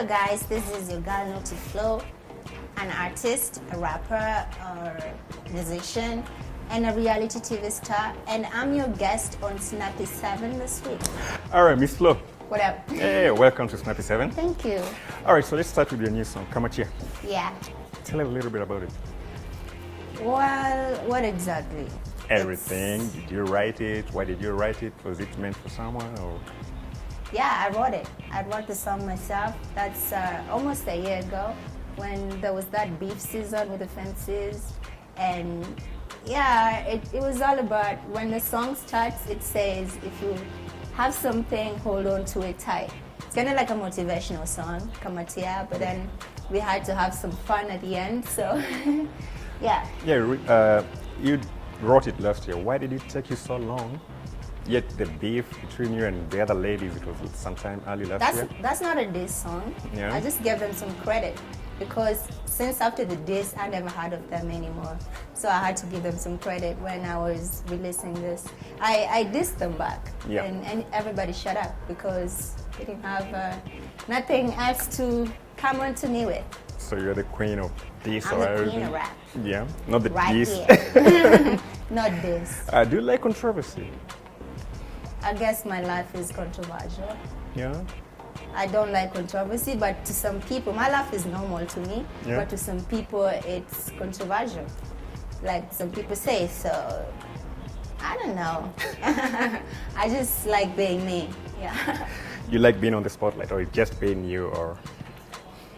Hello guys, this is your girl Noti an artist, a rapper, or musician, and a reality TV star, and I'm your guest on Snappy 7 this week. All right, Miss Flo. What up? Hey, welcome to Snappy 7. Thank you. All right, so let's start with your new song, Kamatia. Yeah. Tell us a little bit about it. Well, what exactly? Everything. Did you write it? Why did you write it? Was it meant for someone or? Yeah, I wrote it. I wrote the song myself. That's almost a year ago when there was that beef season with the fences. And yeah, it was all about when the song starts, it says, if you have something, hold on to it tight. It's kind of like a motivational song, Kamatia, but then we had to have some fun at the end, so yeah. Yeah, you wrote it last year. Why did it take you so long? Yet the beef between you and the other ladies, it was sometime early last year? That's not a diss song. Yeah. I just gave them some credit because since after the diss, I never heard of them anymore. So I had to give them some credit when I was releasing this. I dissed them back, yeah. and everybody shut up because they didn't have nothing else to come on to me with. So you're the queen of diss I'm or the everything? queen of rap. Yeah, not the Right diss. here. Not this. Do you like controversy? I guess my life is controversial. Yeah. I don't like controversy, but to some people, my life is normal to me, yeah. But to some people, it's controversial. Like some people say, so I don't know. I just like being me, yeah. You like being on the spotlight or just being you or?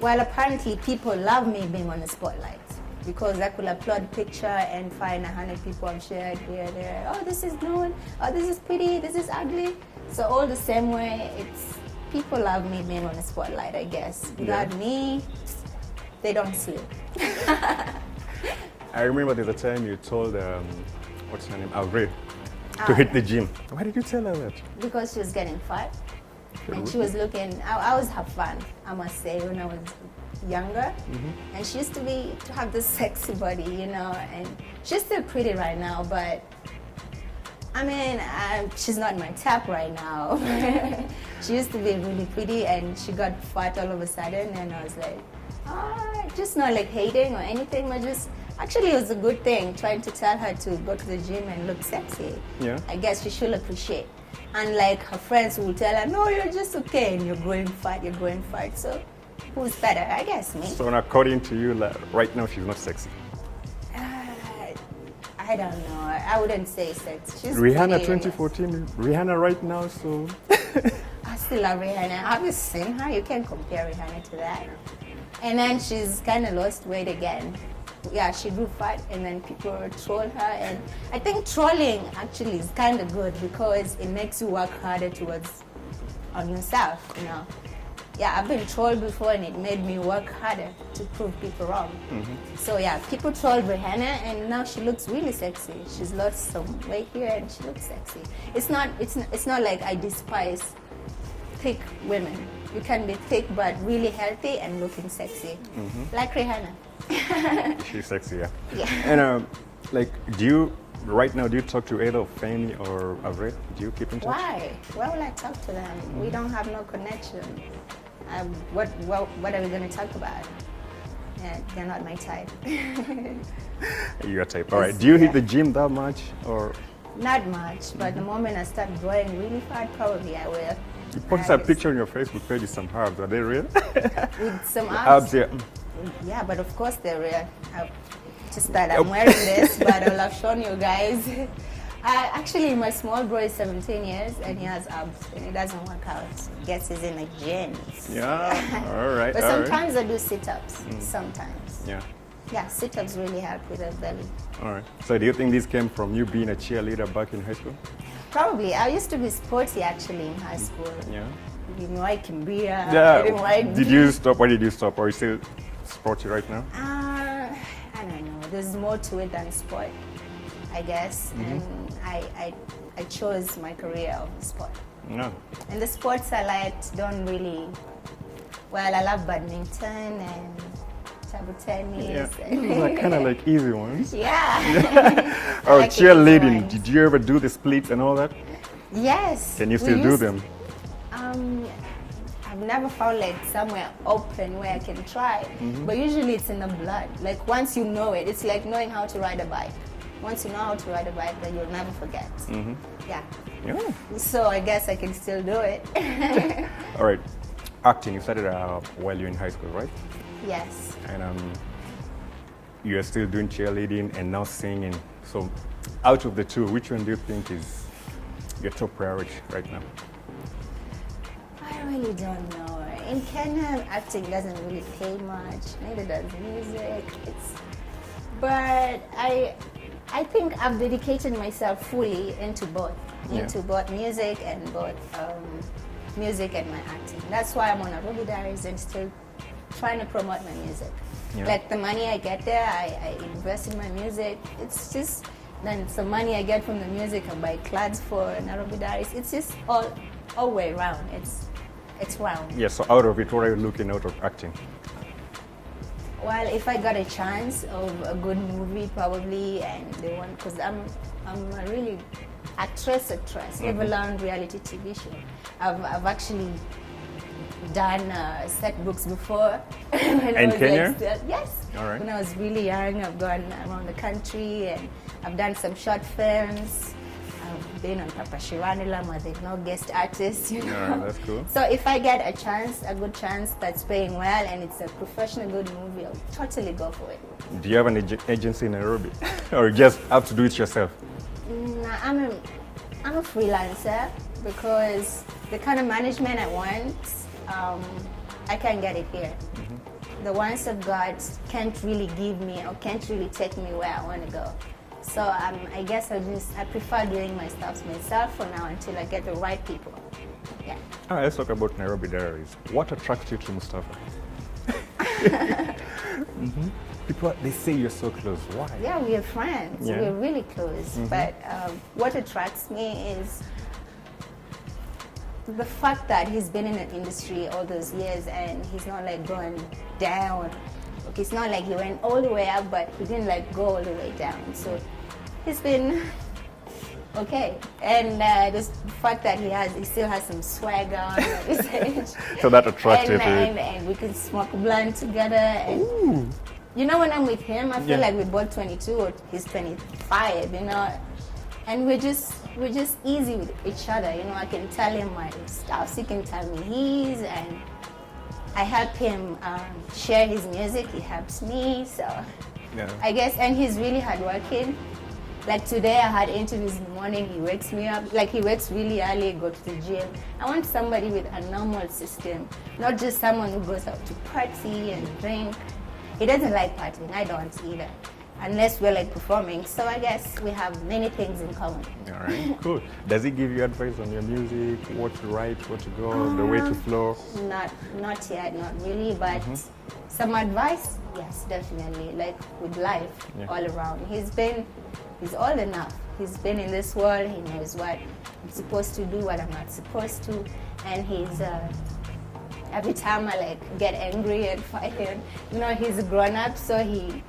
Well, apparently people love me being on the spotlight because I could upload a picture and find 100 people have shared here, there. Oh, this is good. Oh, this is pretty. This is ugly. So all the same way, it's people love me being on the spotlight, I guess. Without me, they don't sleep. I remember there's a time you told, what's her name, Avril, to hit the gym. Why did you tell her that? Because she was getting fat. And she was looking, I always have fun, I must say, when I was younger. Mm-hmm. And she used to have this sexy body, you know, and she's still pretty right now, but I mean, she's not my type right now. She used to be really pretty and she got fat all of a sudden, and I was like, just not like hating or anything, but just, actually it was a good thing, trying to tell her to go to the gym and look sexy. Yeah. I guess she should appreciate. And like her friends will tell her, no, you're just okay, and you're growing fat, so who's better? I guess me. So according to you, like, right now she's not sexy? I don't know. I wouldn't say sexy. She's Rihanna pretty, 2014, Rihanna right now, so. I still love Rihanna. Have you seen her? You can't compare Rihanna to that. And then she's kind of lost weight again. Yeah, she grew fat and then people troll her, and I think trolling actually is kind of good because it makes you work harder on yourself, you know. Yeah, I've been trolled before and it made me work harder to prove people wrong. Mm-hmm. So yeah, people trolled Rihanna and now she looks really sexy. She's lost some weight here and she looks sexy. It's not like I despise thick women. You can be thick but really healthy and looking sexy, like Rihanna. She's sexy, yeah. Yeah. And like, right now, do you talk to either Fanny or Avril? Do you keep in touch? Why? Why will I talk to them? We don't have no connection. What are we going to talk about? Yeah, they're not my type. Your type. All right. Do you hit the gym that much or? Not much, but the moment I start growing really fat, probably I will. You posted a picture on your Facebook page with some herbs. Are they real? With some herbs, yeah. Yeah, but of course they're real. Just that I'm wearing this, but I'll have shown you guys. Actually, my small bro is 17 years and he has abs and it doesn't work out. I guess he's in like gyms. Yeah, all right. But sometimes I do sit-ups, sometimes. Yeah. Yeah, sit-ups really help with the belly. All right. So do you think this came from you being a cheerleader back in high school? Probably. I used to be sporty actually in high school. Yeah. You know, I can be Did you stop? Why did you stop? Or are you still sporty right now? I don't know. There's more to it than sport, I guess. And I chose my career of sport. No. And the sports I liked don't really. Well, I love badminton and table tennis. Yeah. Those are kind of like easy ones. Yeah. Or like cheerleading. Did you ever do the splits and all that? Yes. Can you still do them? I I've never found like somewhere open where I can try. But usually it's in the blood. Like once you know it, it's like knowing how to ride a bike. Once you know how to ride a bike, then you'll never forget. Yeah. So I guess I can still do it. All right. Acting, you started while you're in high school, right? Yes. And you're still doing cheerleading and now singing. So out of the two, which one do you think is your top priority right now? I really don't know. In Kenya, acting doesn't really pay much. Neither does music. But I think I've dedicated myself fully into both, both music and my acting. That's why I'm on Nairobi Diaries and still trying to promote my music. Like the money I get there, I invest in my music. It's just then some money I get from the music, I buy clothes for Nairobi Diaries. It's just all way around. It's round. Yeah. So out of it, what are you looking out of acting? Well, if I got a chance of a good movie, probably, and they want, because I'm a really actress, never learned reality TV show. I've actually done set books before. In Kenya? Yes. All right. When I was really young, I've gone around the country and I've done some short films. I've been on Papa Shiranila, but no guest artist, you know. All right, that's cool. So if I get a good chance that's paying well and it's a professional good movie, I'll totally go for it. Do you have an agency in Nairobi? Or you just have to do it yourself? Nah, I'm a freelancer because the kind of management I want, I can't get it here. The ones I've got can't really give me or can't really take me where I want to go. So I guess I prefer doing my stuff myself for now until I get the right people. Yeah. All right, let's talk about Nairobi Diaries. What attracts you to Mustafa? People, they say you're so close. Why? Yeah, we are friends. Yeah. We're really close. But what attracts me is the fact that he's been in the industry all those years and he's not like going down. Okay, it's not like he went all the way up, but he didn't like go all the way down. So he's been okay. And the fact that he still has some swagger on his age. So that attracts you to it. And we can smoke blunt together. And Ooh. you know, when I'm with him, I feel Yeah. like we're both 22 or he's 25, you know. And we're just easy with each other, you know. I can tell him my stuff, he can tell me his, and I help him share his music. He helps me, so Yeah. I guess. And he's really hardworking. Like today, I had interviews in the morning. He wakes me up. Like he wakes really early, go to the gym. I want somebody with a normal system, not just someone who goes out to party and drink. He doesn't like partying. I don't either, unless we're like performing. So I guess we have many things in common. All right, cool. Does he give you advice on your music, what to write, what to go, the way to flow? Not yet, not really, but some advice, yes, definitely. Like with life, all around. He's old enough. He's been in this world. He knows what I'm supposed to do, what I'm not supposed to, and he's. Every time I like get angry and fight him, you know, he's a grown up, so he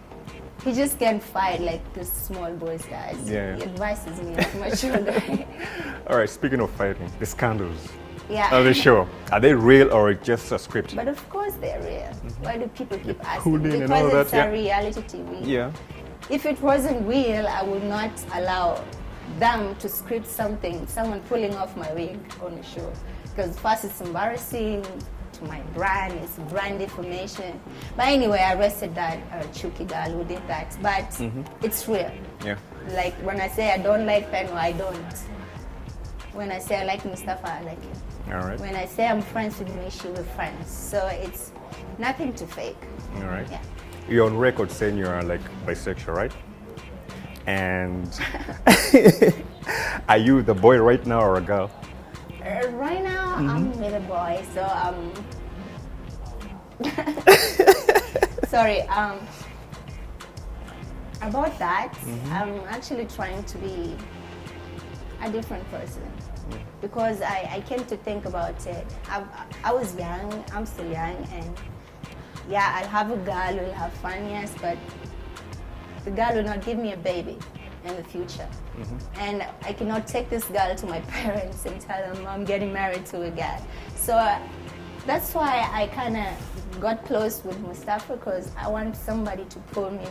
just can't fight like the small boys does. Yeah. He advises me like my shoulder. All right, speaking of fighting, the scandals Yeah. of the show, are they real or just a script? But of course they're real. Why do people keep asking? cooling and all Because it's that, a reality TV. Yeah. If it wasn't real, I would not allow them to script someone pulling off my wig on the show. Because first it's embarrassing to my brand, it's brand defamation. But anyway, I arrested that Chuki girl who did that. But it's real. Yeah. Like when I say I don't like Penwa, I don't. When I say I like Mustafa, I like him. All right. When I say I'm friends with Mishi, we're friends. So it's nothing to fake. All right. Yeah. You're on record saying you are like bisexual, right? And are you the boy right now or a girl? Right now, I'm with a boy, so sorry. About that, I'm actually trying to be a different person because I came to think about it. I was young, I'm still young, and yeah, I'll have a girl, we'll have fun, yes, but the girl will not give me a baby in the future. And I cannot take this girl to my parents and tell them I'm getting married to a guy. So That's why I kind of got close with Mustafa, because I want somebody to pull me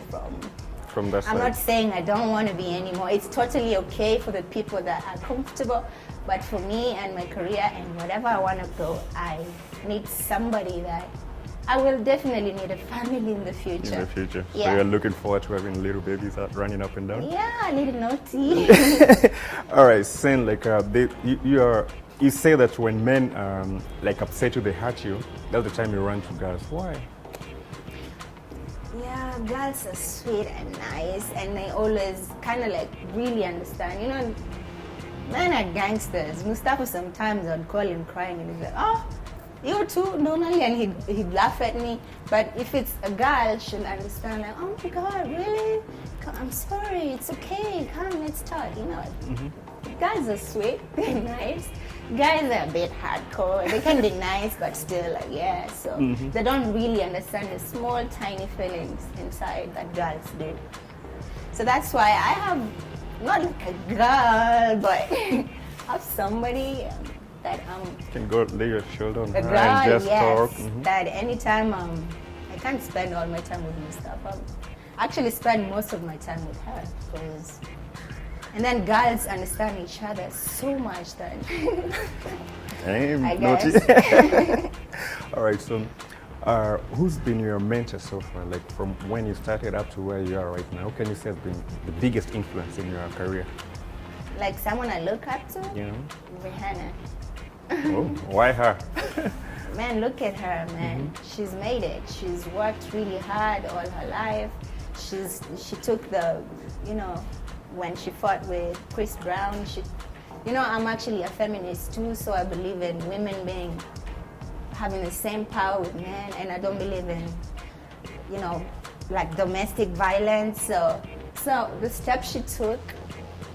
from that I'm side. not saying I don't want to be anymore. It's totally okay for the people that are comfortable, but for me and my career and whatever I want to go, I need somebody that I will definitely need a family in the future. In the future. Yeah. So you're looking forward to having little babies out running up and down? Yeah, I need a Noti. All right, saying like you say that when men like upset you, they hurt you, that's the time you run to girls. Why? Yeah, girls are sweet and nice, and they always kind of like really understand. You know, men are gangsters. Mustafa sometimes I'd call him crying, and he's like, "Oh, you too, normally," and he'd laugh at me. But if it's a girl, she'll understand. Like, "Oh my God, really? I'm sorry. It's okay. Come, let's talk." You know, guys are sweet, they're nice. Guys are a bit hardcore. They can be nice, but still, like, yeah. So they don't really understand the small, tiny feelings inside that girls do. So that's why I have not like a girl, but I have somebody that You can go lay your shoulder on a her girl, and just yes, talk. that anytime I can't spend all my time with Mustafa. I actually spend most of my time with her, because. And then girls understand each other so much that I guess. All right, so who's been your mentor so far? Like from when you started up to where you are right now, who can you say has been the biggest influence in your career? Like someone I look up to? You know? Rihanna. Oh, why her? Man, look at her, man. She's made it. She's worked really hard all her life. She took the, you know, when she fought with Chris Brown, I'm actually a feminist too, so I believe in women having the same power with men, and I don't believe in, like domestic violence. So the step she took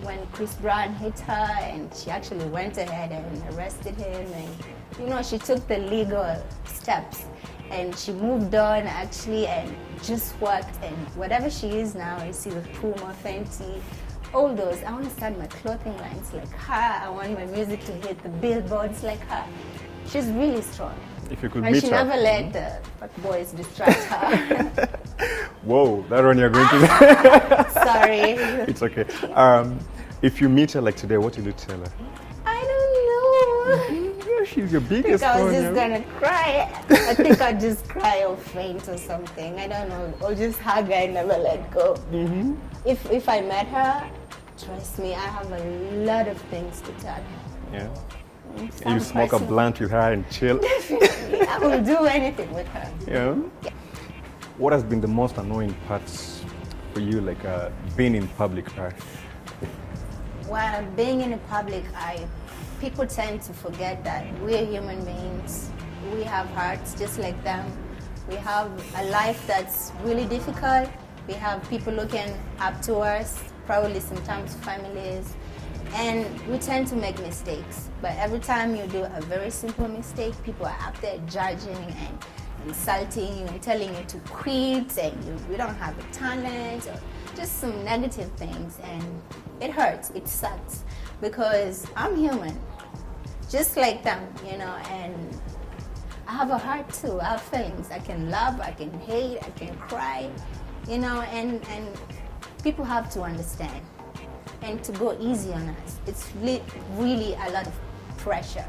when Chris Brown hit her, and she actually went ahead and arrested him, and she took the legal steps, and she moved on actually, and just worked, and whatever she is now, you see the Puma, Fenty, all those. I want to start my clothing lines like her. I want my music to hit the billboards like her. She's really strong. If you could and meet she her. never let the fuck boys distract her. Whoa, that one you're going to. Sorry. It's okay. If you meet her like today, what will you tell her? I don't know. Yeah, she's your I biggest think I was fan, just yeah. gonna cry. I think I'd just cry or faint or something. I don't know. Or just hug her and never let go. If I met her, trust me, I have a lot of things to tell her. Yeah. Some You smoke a personal- blunt with her and chill. Definitely. I will do anything with her. Yeah. What has been the most annoying parts for you, like being in public eye? Well, being in the public eye, people tend to forget that we're human beings. We have hearts just like them. We have a life that's really difficult. We have people looking up to us, probably sometimes families, and we tend to make mistakes. But every time you do a very simple mistake, people are up there judging and insulting you and telling you to quit, and you don't have a talent, or just some negative things, and it hurts, it sucks, because I'm human, just like them, and I have a heart too, I have feelings. I can love, I can hate, I can cry, and people have to understand and to go easy on us. It's really a lot of pressure.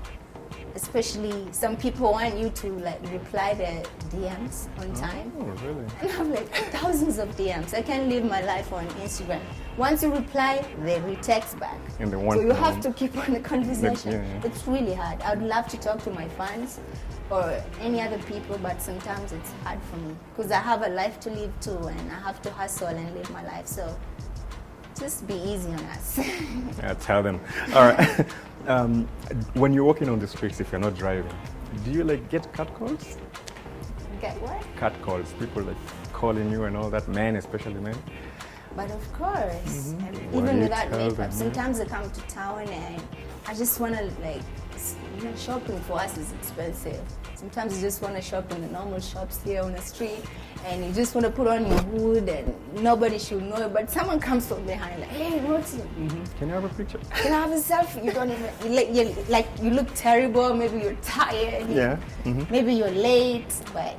Especially some people want you to reply their DMs on time. Oh, really? And I'm like, thousands of DMs. I can't live my life on Instagram. Once you reply, they retext back. And they want so you have to keep on the conversation. Yeah. It's really hard. I'd love to talk to my fans or any other people, but sometimes it's hard for me because I have a life to live too, and I have to hustle and live my life. So just be easy on us. Yeah, tell them. All right. When you're walking on the streets, if you're not driving, do you get catcalls? Get what? Catcalls, people calling you and all that, men, especially men. But of course, Why even you without tell makeup, them, sometimes I come to town and I just want to shopping for us is expensive. Sometimes you just want to shop in the normal shops here on the street, and you just want to put on your hood, and nobody should know it. But someone comes from behind, like, hey, Noti, Can you have a picture? can I have a selfie? You don't even, you look terrible. Maybe you're tired. Yeah. Maybe you're late, but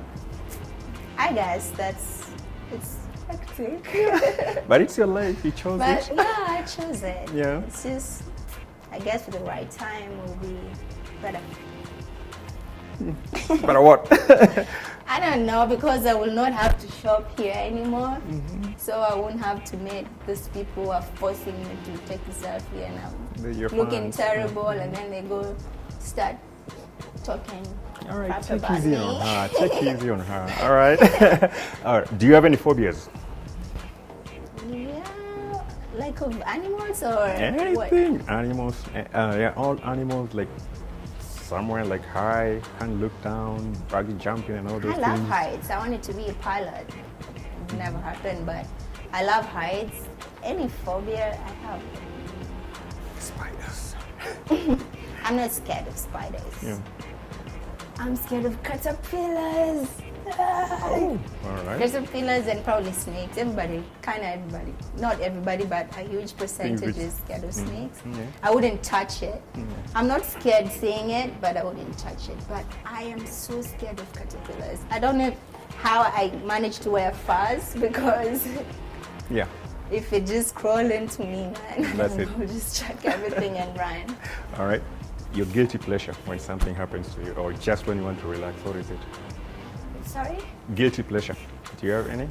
I guess it's hectic. But it's your life. You chose But it. yeah, I chose it. Yeah. It's just, I guess, for the right time will be better. But what? I don't know, because I will not have to shop here anymore. So I won't have to meet these people who are forcing me to take a selfie, and I'm Your looking fans. terrible, and then they go start talking. All right, crap take about easy me. on her. Take easy on her. All right. All right. Do you have any phobias? Yeah, like of animals or what? Anything. Animals. Yeah, all animals. Like somewhere like high, can't look down, buggy jumping, and all those I love things. heights. I wanted to be a pilot. It never happened, but I love heights. Any phobia I have. Spiders. I'm not scared of spiders. Yeah. I'm scared of caterpillars. Oh, all right. Caterpillars and probably snakes. Everybody, not everybody, but a huge percentage which- is scared of snakes. Yeah. I wouldn't touch it. I'm not scared seeing it, but I wouldn't touch it. But I am so scared of caterpillars. I don't know how I managed to wear furs, because Yeah. if it just crawl into me, man, That's it. I'll just chuck everything and run. All right. Your guilty pleasure when something happens to you, or just when you want to relax, what is it? Sorry? Guilty pleasure. Do you have any?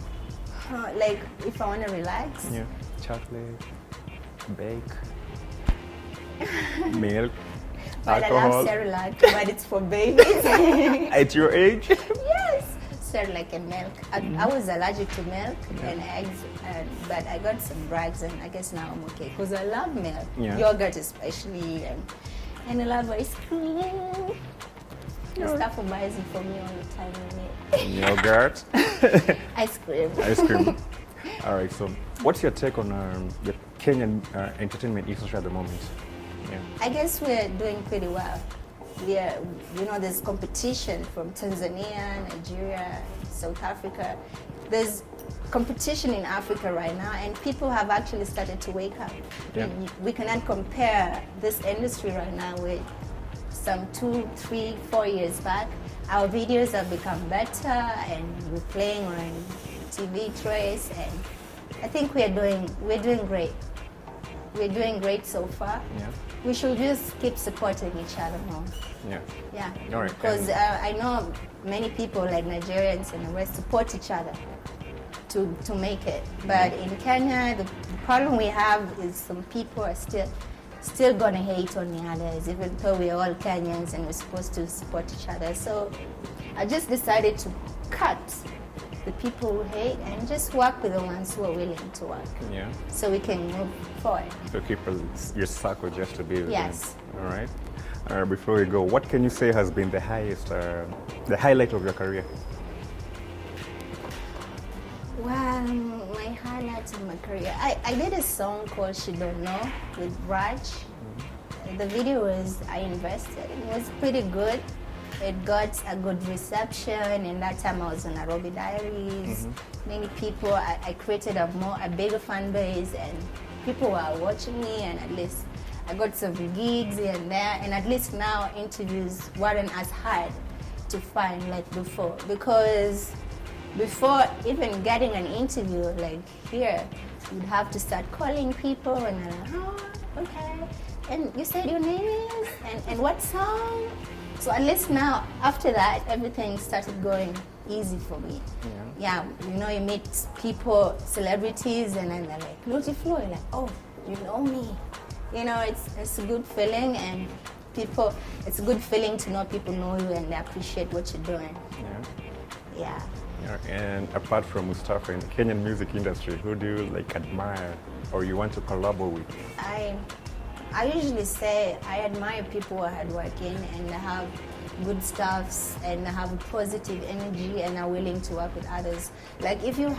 Like if I want to relax? Yeah. Chocolate, bake, milk, But I alcohol. love Cerelac, but it's for babies. At your age? Yes, Cerelac and milk. I was allergic to milk and eggs, but I got some drugs, and I guess now I'm okay, because I love milk, Yeah. yogurt especially, and I love ice cream. Mustafa buys it for me all the time. Yogurt. Ice cream. Ice cream. All right. So, what's your take on the Kenyan entertainment industry at the moment? Yeah. I guess we're doing pretty well. There's competition from Tanzania, Nigeria, South Africa. There's competition in Africa right now, and people have actually started to wake up. Yeah. We cannot compare this industry right now with some 2, 3, 4 years back. Our videos have become better, and we're playing on TV trays, and I think we're doing great. We're doing great so far. Yeah. We should just keep supporting each other more. Yeah. Yeah. All right. Because I know many people like Nigerians and the rest support each other to make it. But in Kenya, the problem we have is some people are still gonna hate on the others, even though we're all Kenyans and we're supposed to support each other. So I just decided to cut the people who hate and just work with the ones who are willing to work, Yeah. so we can move forward. So keep your circle just to be with Yes. them. All right. Before we go, what can you say has been the highlight of your career? Well, my highlights of my career. I did a song called She Don't Know with Raj. The video I invested. It was pretty good. It got a good reception, and that time I was on Nairobi Diaries. Many people, I created a bigger fan base, and people were watching me, and at least I got some gigs here and there, and at least now interviews weren't as hard to find like before, because before even getting an interview like here, you'd have to start calling people, and I'm like, oh, okay, and you said your name is, and what song? So at least now, after that, everything started going easy for me. Yeah, you meet people, celebrities, and then they're like, Noti Flow, you're like, oh, you know me. It's a good feeling, and it's a good feeling to know people know you and they appreciate what you're doing. Yeah. And apart from Mustafa in the Kenyan music industry, who do you admire or you want to collaborate with? I usually say I admire people who are hardworking and have good stuffs and have a positive energy and are willing to work with others. Like if you're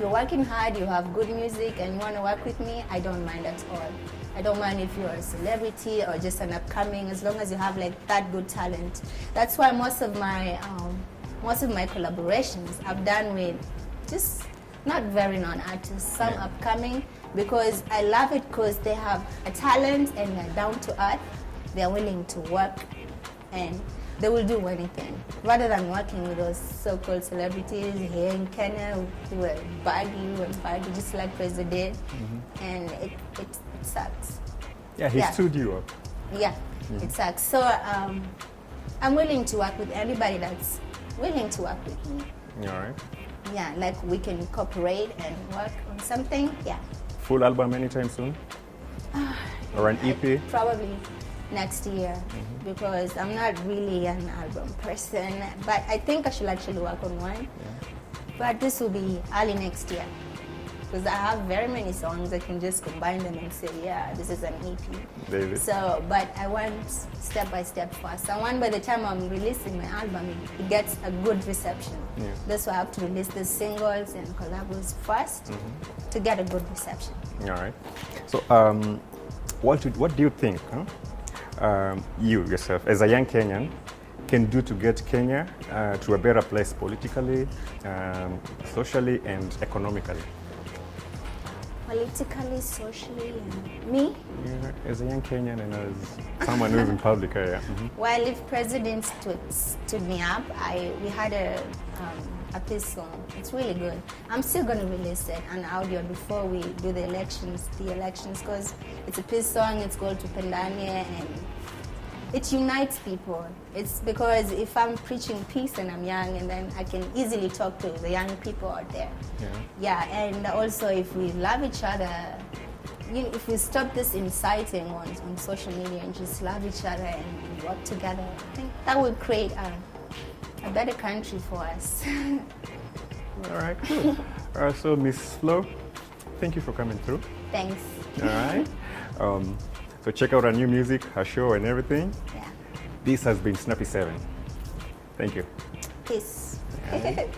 working hard, you have good music and you want to work with me, I don't mind at all. I don't mind if you're a celebrity or just an upcoming, as long as you have like that good talent. That's why most of my collaborations I've done with just not very known artists, some upcoming, because I love it because they have a talent and they're down to earth. They're willing to work and they will do anything rather than working with those so-called celebrities here in Kenya who are baggy, just like President, and it sucks. Yeah, he stood you up. Yeah, it sucks. So I'm willing to work with anybody that's willing to work with me. All right. Yeah, like we can cooperate and work on something. Yeah. Full album anytime soon? Or an EP? Probably next year, because I'm not really an album person, but I think I should actually work on one. But this will be early next year, because I have very many songs. I can just combine them and say, yeah, this is an EP. David. So, but I want step by step first. I want by the time I'm releasing my album, it gets a good reception. Yeah. That's why I have to release the singles and collabos first to get a good reception. All right. So, what do you think you yourself, as a young Kenyan, can do to get Kenya to a better place politically, socially, and economically? Politically, socially, and me? Yeah, as a young Kenyan and as someone who's in public area. Well, if President stood me up, we had a peace song. It's really good. I'm still going to release it, an audio, before we do the elections, because it's a peace song. It's called Tupendane, and it unites people. It's because if I'm preaching peace and I'm young, and then I can easily talk to the young people out there. Yeah, and also if we love each other, if we stop this inciting on social media and just love each other and work together, I think that will create a better country for us. All right, cool. So Miss Flo, thank you for coming through. Thanks. All right. So check out our new music, her show, and everything. Yeah. This has been Snappy 7. Thank you. Peace. All right.